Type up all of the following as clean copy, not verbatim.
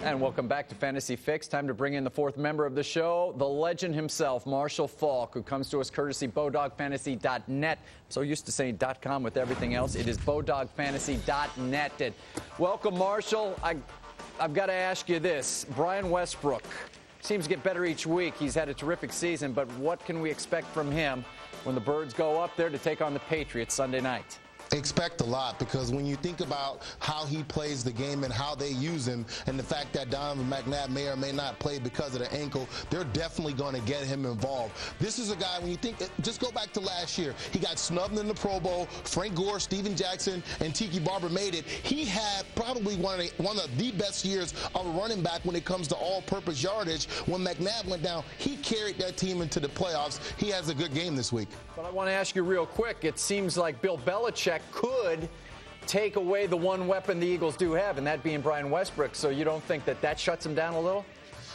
And welcome back to Fantasy Fix. Time to bring in the fourth member of the show, the legend himself, Marshall Faulk, who comes to us courtesy BowDogFantasy.net. I'm so used to saying .com with everything else. It is BowDogFantasy.net. And welcome, Marshall. I've got to ask you this. Brian Westbrook seems to get better each week. He's had a terrific season, but what can we expect from him when the Birds go up there to take on the Patriots Sunday night? Expect a lot, because when you think about how he plays the game and how they use him, and the fact that Donovan McNabb may or may not play because of the ankle, they're definitely going to get him involved. This is a guy, when you think, just go back to last year. He got snubbed in the Pro Bowl. Frank Gore, Steven Jackson, and Tiki Barber made it. He had probably one of the best years of a running back when it comes to all-purpose yardage. When McNabb went down, he carried that team into the playoffs. He has a good game this week. But I want to ask you real quick. It seems like Bill Belichick could take away the one weapon the Eagles do have, and that being Brian Westbrook. So you don't think that shuts him down a little?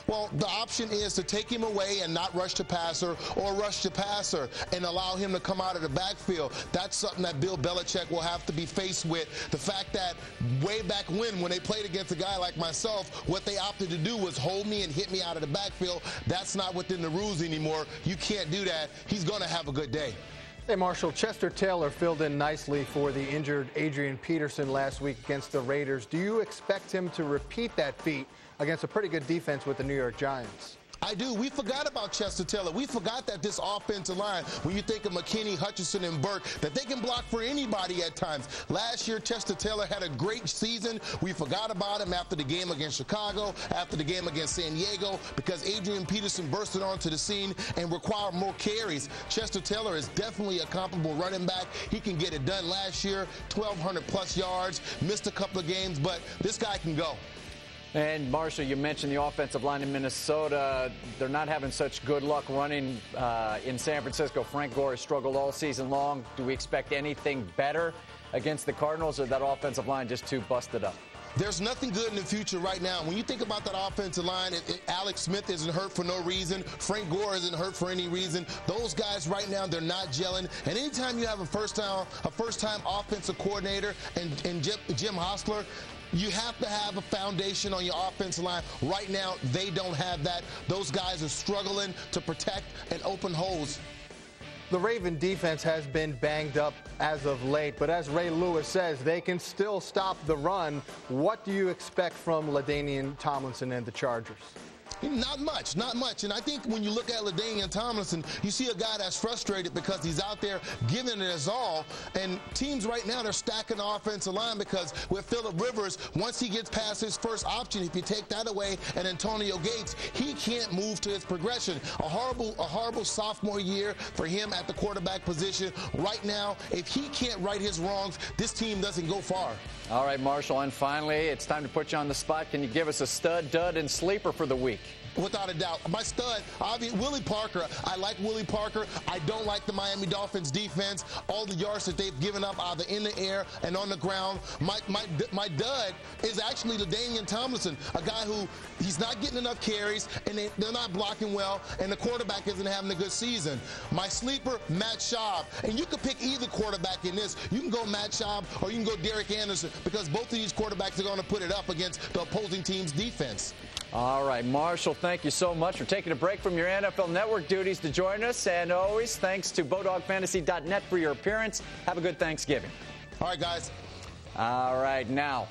Well, the option is to take him away and not rush the passer, or rush the passer and allow him to come out of the backfield. That's something that Bill Belichick will have to be faced with. The fact that way back when they played against a guy like myself, what they opted to do was hold me and hit me out of the backfield. That's not within the rules anymore. You can't do that. He's going to have a good day. Hey, Marshall, Chester Taylor filled in nicely for the injured Adrian Peterson last week against the Raiders. Do you expect him to repeat that feat against a pretty good defense with the New York Giants? I do. We forgot about Chester Taylor. We forgot that this offensive line, when you think of McKinney, Hutchinson, and Burke, that they can block for anybody at times. Last year, Chester Taylor had a great season. We forgot about him after the game against Chicago, after the game against San Diego, because Adrian Peterson bursted onto the scene and required more carries. Chester Taylor is definitely a comparable running back. He can get it done last year, 1,200-plus yards, missed a couple of games, but this guy can go. And, Marshall, you mentioned the offensive line in Minnesota. They're not having such good luck running in San Francisco. Frank Gore has struggled all season long. Do we expect anything better against the Cardinals, or that offensive line just too busted up? There's nothing good in the future right now. When you think about that offensive line, Alex Smith isn't hurt for no reason. Frank Gore isn't hurt for any reason. Those guys right now, they're not gelling. And anytime you have a first-time offensive coordinator and Jim Hostler, you have to have a foundation on your offensive line. Right now, they don't have that. Those guys are struggling to protect and open holes. The Raven defense has been banged up as of late, but as Ray Lewis says, they can still stop the run. What do you expect from LaDainian Tomlinson and the Chargers? Not much, not much. And I think when you look at LaDainian Tomlinson, you see a guy that's frustrated because he's out there giving it his all. And teams right now, they're stacking the offensive line, because with Phillip Rivers, once he gets past his first option, if you take that away, and Antonio Gates, he can't move to his progression. A horrible sophomore year for him at the quarterback position. Right now, if he can't right his wrongs, this team doesn't go far. All right, Marshall, and finally, it's time to put you on the spot. Can you give us a stud, dud, and sleeper for the week? Without a doubt. My stud, Willie Parker. I like Willie Parker. I don't like the Miami Dolphins defense. All the yards that they've given up, either in the air and on the ground. My dud is actually LaDainian Tomlinson, a guy who he's not getting enough carries, and they're not blocking well, and the quarterback isn't having a good season. My sleeper, Matt Schaub. And you can pick either quarterback in this. You can go Matt Schaub, or you can go Derek Anderson, because both of these quarterbacks are going to put it up against the opposing team's defense. All right, Marshall, thank you so much for taking a break from your NFL Network duties to join us. And always, thanks to BowDogFantasy.net for your appearance. Have a good Thanksgiving. All right, guys. All right, now,